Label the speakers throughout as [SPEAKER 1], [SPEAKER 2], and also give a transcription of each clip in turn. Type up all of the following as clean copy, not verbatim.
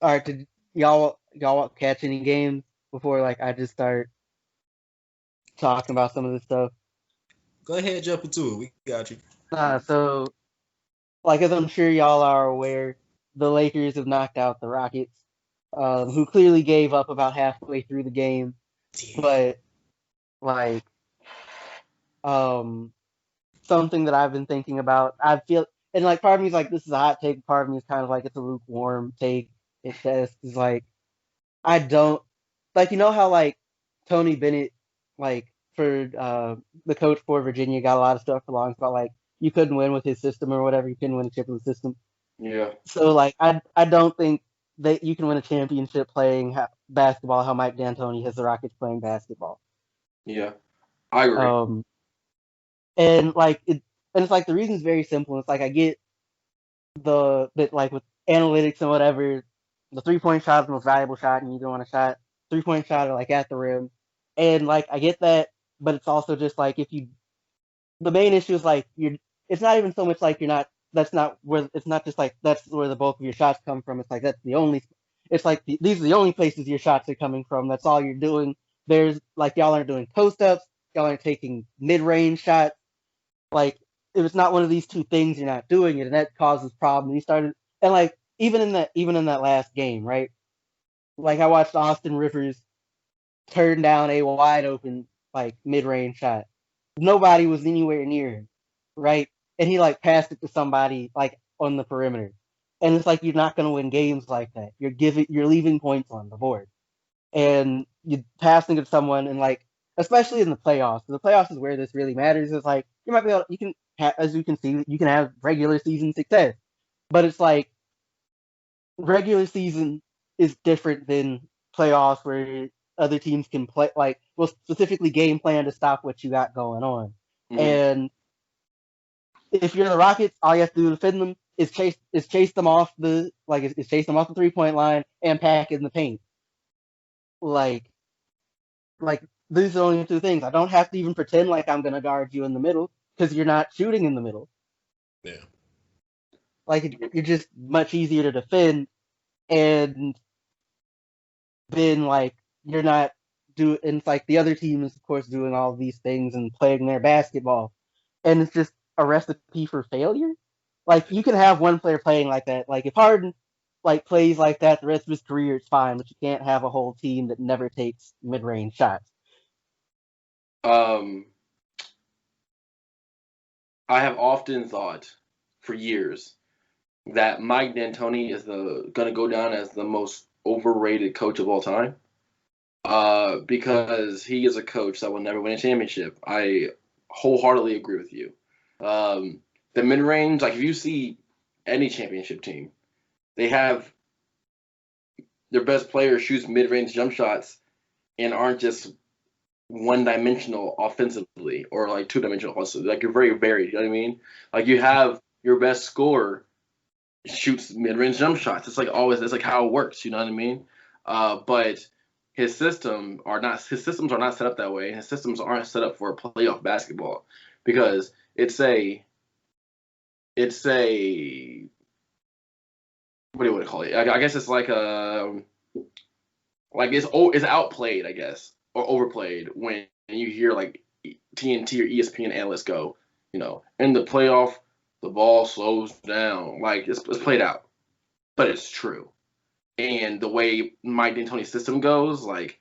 [SPEAKER 1] All right, did y'all catch any games before like I just start talking about some of this stuff?
[SPEAKER 2] Go ahead, jump into it. We got you.
[SPEAKER 1] So like as I'm sure y'all are aware, the Lakers have knocked out the Rockets, who clearly gave up about halfway through the game.
[SPEAKER 2] Damn.
[SPEAKER 1] But like um something that I've been thinking about, I feel and like part of me is like this is a hot take, part of me is kind of like it's a lukewarm take. It says is like I don't like you know how like Tony Bennett like for the coach for Virginia got a lot of stuff for long about like you couldn't win with his system or whatever, you couldn't win a chip with the system.
[SPEAKER 3] Yeah,
[SPEAKER 1] So like I don't think that you can win a championship playing basketball how Mike D'Antoni has the Rockets playing basketball.
[SPEAKER 3] yeah, I agree.
[SPEAKER 1] Um and like it and it's like the reason is very simple. It's like I get the that like with analytics and whatever, the 3 point shot is the most valuable shot, and you don't want a shot 3 point shot or like at the rim, and like I get that, but it's also just like if you the main issue is like you're it's not even so much like you're not that's not where it's not just like that's where the bulk of your shots come from. It's like that's the only it's like these are the only places your shots are coming from. That's all you're doing. There's like y'all aren't doing post ups, y'all aren't taking mid range shots like if it's not one of these two things, you're not doing it, and that causes problems. He started and like even in that last game, right? Like I watched Austin Rivers turn down a wide open like mid range shot. Nobody was anywhere near him, right? And he like passed it to somebody like on the perimeter. And it's like you're not gonna win games like that. You're leaving points on the board. And you passing it to someone and like especially in the playoffs. The playoffs is where this really matters. It's like you might be able, you can as you can see you can have regular season success, but it's like regular season is different than playoffs where other teams can play like well specifically game plan to stop what you got going on.
[SPEAKER 3] Hmm.
[SPEAKER 1] And if you're the Rockets, all you have to do to defend them is chase them off the like is chase them off the 3 point line and pack in the paint. Like like these are the only two things. I don't have to even pretend like I'm gonna guard you in the middle because you're not shooting in the middle.
[SPEAKER 2] Yeah.
[SPEAKER 1] Like you're just much easier to defend, and then like you're not do. And it's like the other team is of course doing all these things and playing their basketball, and it's just a recipe for failure. Like you can have one player playing like that. Like if Harden like plays like that the rest of his career, it's fine. But you can't have a whole team that never takes mid range shots.
[SPEAKER 3] Um, I have often thought for years that Mike D'Antoni is the gonna go down as the most overrated coach of all time. Because he is a coach that will never win a championship. I wholeheartedly agree with you. The mid range, like if you see any championship team, they have their best players shoots mid range jump shots and aren't just one dimensional offensively or like two dimensional offensively. Like you're very varied. You know what I mean? Like you have your best scorer shoots mid range jump shots. It's like always. It's like how it works. You know what I mean? But his systems are not set up that way. His systems aren't set up for playoff basketball because it's a what do you want to call it? I guess it's like it's outplayed, I guess, or overplayed when you hear like TNT or ESPN analysts go, in the playoff, the ball slows down. Like it's played out, but it's true. And the way Mike D'Antoni's system goes, like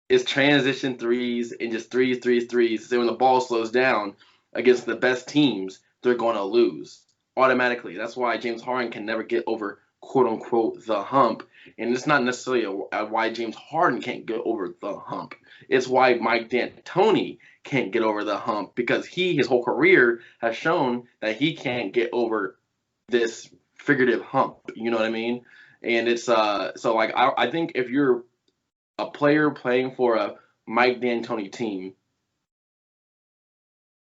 [SPEAKER 3] it's transition threes and just threes, threes, threes. So when the ball slows down against the best teams, they're going to lose automatically. That's why James Harden can never get over quote unquote the hump. And it's not necessarily why James Harden can't get over the hump. It's why Mike D'Antoni can't get over the hump because his whole career has shown that he can't get over this figurative hump. You know what I mean? And it's so like I think if you're a player playing for a Mike D'Antoni team,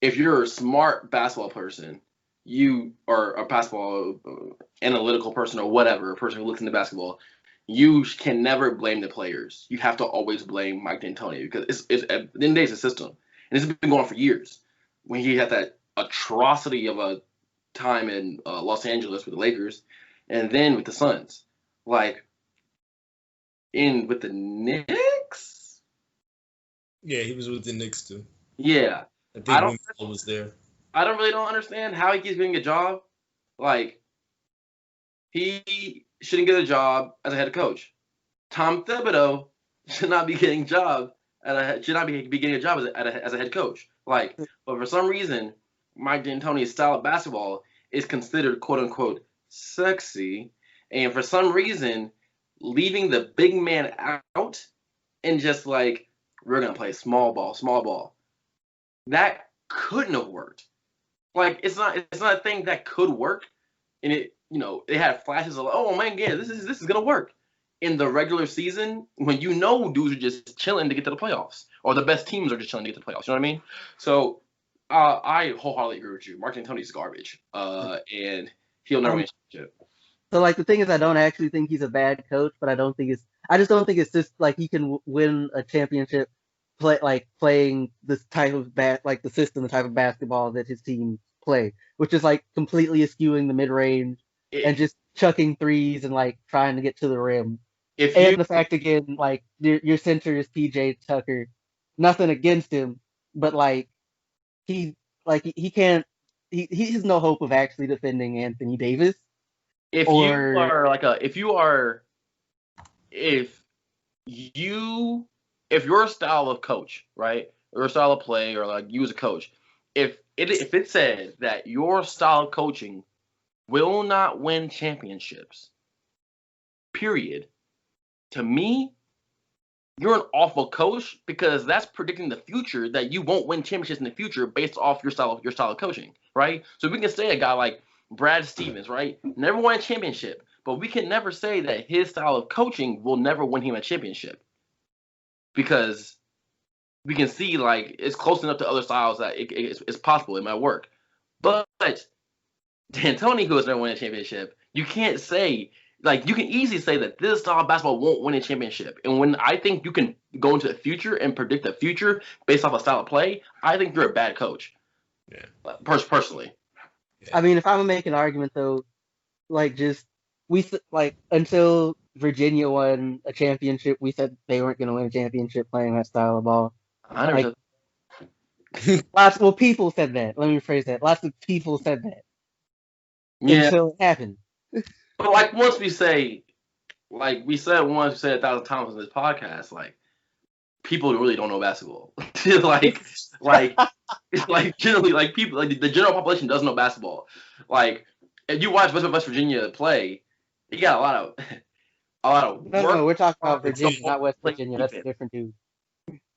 [SPEAKER 3] if you're a smart basketball person, you are a basketball analytical person or whatever, a person who looks into basketball, you can never blame the players. You have to always blame Mike D'Antoni because it's at the end of the day, it's a system, and it's been going on for years. When he had that atrocity of a time in Los Angeles with the Lakers, and then with the Suns. like with the Knicks.
[SPEAKER 2] Yeah, he was with the Knicks too.
[SPEAKER 3] Yeah,
[SPEAKER 2] I
[SPEAKER 3] I
[SPEAKER 2] think
[SPEAKER 3] don't
[SPEAKER 2] Winslow was there.
[SPEAKER 3] I don't understand how he keeps getting a job. Like he shouldn't get a job as a head coach. Tom Thibodeau should not be getting should not be getting a job as a head coach. Like, but for some reason, Mike D'Antoni's style of basketball is considered quote unquote sexy, and for some reason, leaving the big man out and just like we're gonna play small ball, that couldn't have worked. Like it's not a thing that could work, and it had flashes of oh man, yeah, this is gonna work. In the regular season, when dudes are just chilling to get to the playoffs, or the best teams are just chilling to get to the playoffs, you know what I mean? So I wholeheartedly agree with you. Mark D'Antoni's garbage, and he'll never win a championship.
[SPEAKER 1] So like the thing is, I don't actually think he's a bad coach, but I just don't think it's just like he can win a championship playing this type of like the system, the type of basketball that his team play, which is like completely eschewing the mid range and just chucking threes and like trying to get to the rim. And the fact again, like your center is PJ Tucker, nothing against him, but like he he can't he has no hope of actually defending Anthony Davis.
[SPEAKER 3] If your style of coach, right, or style of play, or like you as a coach, if it said that your style of coaching will not win championships, period, to me, you're an awful coach because that's predicting the future that you won't win championships in the future based off your style of coaching, right? So we can say a guy like Brad Stevens, right, never won a championship, but we can never say that his style of coaching will never win him a championship because we can see like it's close enough to other styles that it's possible it might work. But D'Antoni, who has never won a championship, you can't say. Like, you can easily say that this style of basketball won't win a championship. And when I think you can go into the future and predict the future based off a style of play, I think you're a bad coach.
[SPEAKER 2] Yeah.
[SPEAKER 3] Personally.
[SPEAKER 1] Yeah. I mean, if I'm gonna make an argument though, until Virginia won a championship, we said they weren't gonna win a championship playing that style of ball.
[SPEAKER 3] I never
[SPEAKER 1] said. People said that. Let me rephrase that. Lots of people said that.
[SPEAKER 3] Yeah.
[SPEAKER 1] Until it happened.
[SPEAKER 3] But like once we said 1,000 times in this podcast, like people really don't know basketball. like generally, like people, like the general population doesn't know basketball. Like if you watch West Virginia play, you got a lot of work.
[SPEAKER 1] No, we're talking about Virginia, not West Virginia. That's a different dude.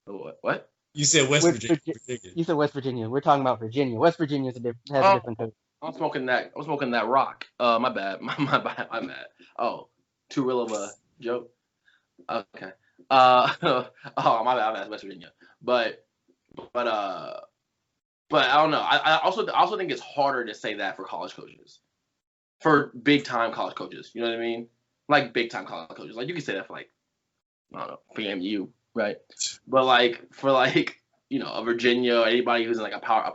[SPEAKER 3] What?
[SPEAKER 2] You said West Virginia.
[SPEAKER 1] You said West Virginia. We're talking about Virginia. West Virginia has a different coach.
[SPEAKER 3] I'm smoking that rock. My bad. My bad. Oh, too real of a joke. Okay. Oh, my bad. West Virginia. But I don't know. I also think it's harder to say that for college coaches, for big time college coaches. You know what I mean? Like big time college coaches. Like you can say that for like I don't know, FAMU, right? But like for like a Virginia or anybody who's in like a power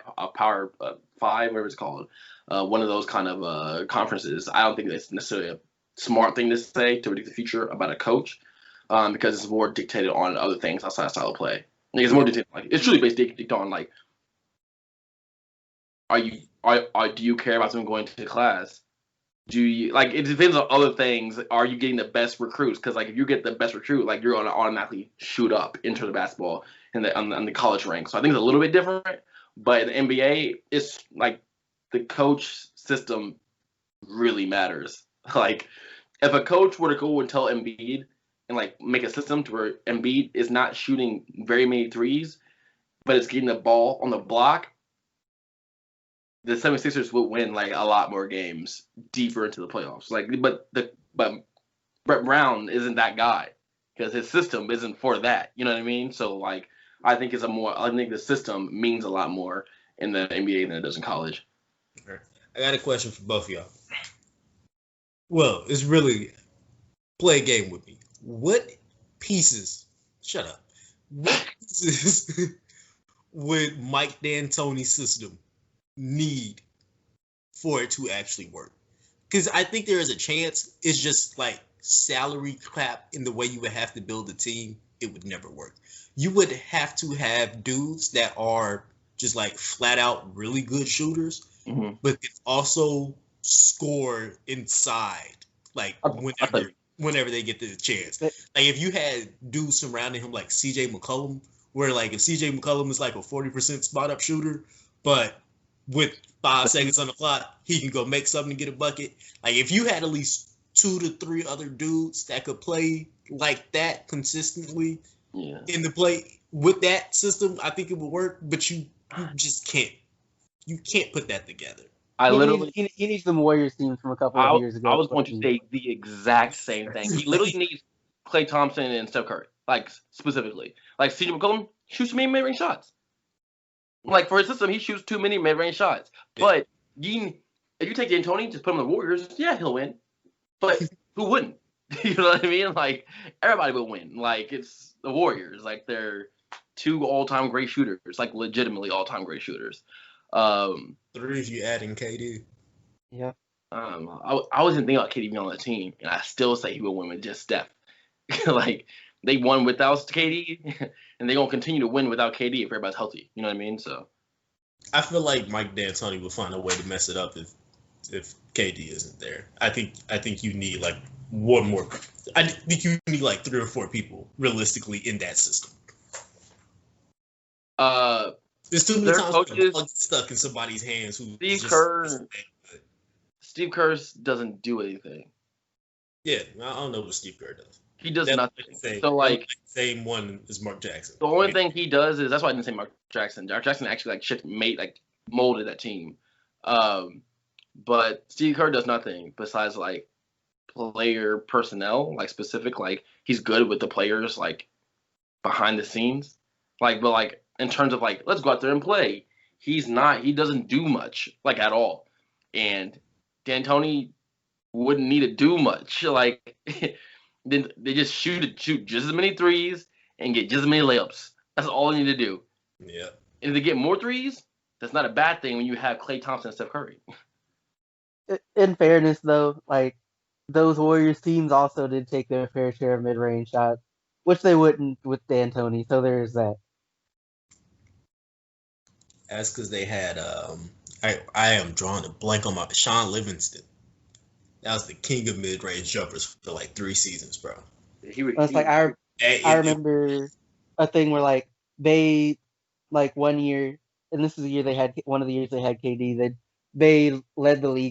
[SPEAKER 3] 5, whatever it's called, one of those kind of conferences. I don't think that's necessarily a smart thing to say to predict the future about a coach, because it's more dictated on other things outside style of play. Like, it's more dictated, like it's truly based on like, do you care about them going to class? Do you like? It depends on other things. Are you getting the best recruits? Because like if you get the best recruit, like you're gonna automatically shoot up into the basketball on the college ranks. So I think it's a little bit different. But in the NBA, it's like the coach system really matters. Like if a coach were to go and tell Embiid and like make a system to where Embiid is not shooting very many threes, but it's getting the ball on the block, the 76ers will win like a lot more games deeper into the playoffs. Like, but Brett Brown isn't that guy because his system isn't for that. You know what I mean? So like, I think the system means a lot more in the NBA than it does in college.
[SPEAKER 2] Okay. I got a question for both of y'all. Well, it's really play a game with me. What pieces? Shut up. What pieces would Mike D'Antoni's system need for it to actually work? Because I think there is a chance. It's just like salary cap in the way you would have to build a team, it would never work. You would have to have dudes that are just like flat out really good shooters, but can also score inside, like whenever they get the chance. Like if you had dudes surrounding him like CJ McCollum, where like if CJ McCollum is like a 40% spot up shooter, but with 5 seconds on the clock, he can go make something to get a bucket. Like if you had at least 2 to 3 other dudes that could play like that consistently in the play with that system, I think it would work. But you just can't. You can't put that together.
[SPEAKER 1] He needs the Warriors team from a couple of years ago.
[SPEAKER 3] I was going to say the exact same thing. He literally needs Klay Thompson and Steph Curry, like specifically. Like CJ McCollum shoots too many mid-range shots. Like for his system, he shoots too many mid-range shots. Yeah. But if you take D'Antoni, just put him on the Warriors, yeah, he'll win. But who wouldn't? You know what I mean? Like everybody will win. Like it's the Warriors. Like they're 2 all-time great shooters, like legitimately all-time great shooters.
[SPEAKER 2] 3 if you add in KD.
[SPEAKER 1] Yeah.
[SPEAKER 3] I wasn't thinking about KD being on the team, and I still say he will win with just Steph. Like they won without KD, and they're gonna continue to win without KD if everybody's healthy. You know what I mean? So
[SPEAKER 2] I feel like Mike D'Antoni will find a way to mess it up if KD isn't there. I think you need like one more. I think you need like 3 or 4 people realistically in that system. There's too many times coaches, when stuck in somebody's hands.
[SPEAKER 3] Steve Kerr doesn't do anything.
[SPEAKER 2] Yeah, I don't know what Steve Kerr does.
[SPEAKER 3] He does nothing. So like
[SPEAKER 2] same one as Mark Jackson.
[SPEAKER 3] The only thing he does is that's why I didn't say Mark Jackson. Mark Jackson actually molded that team. But Steve Kerr does nothing besides like player personnel, like specific. Like he's good with the players, like behind the scenes. But in terms of like let's go out there and play, he's not. He doesn't do much like at all. And D'Antoni wouldn't need to do much. Like then they just shoot just as many threes and get just as many layups. That's all they need to do.
[SPEAKER 2] Yeah.
[SPEAKER 3] And if they get more threes, that's not a bad thing when you have Klay Thompson and Steph Curry.
[SPEAKER 1] In fairness, though, like those Warriors teams also did take their fair share of mid-range shots, which they wouldn't with D'Antoni. So there's that.
[SPEAKER 2] That's because they had I am drawing a blank on Sean Livingston. That was the king of mid-range jumpers for like 3 seasons, bro.
[SPEAKER 1] I remember a thing where like they like one year, and this is the year they had one of the years they had KD. They led the league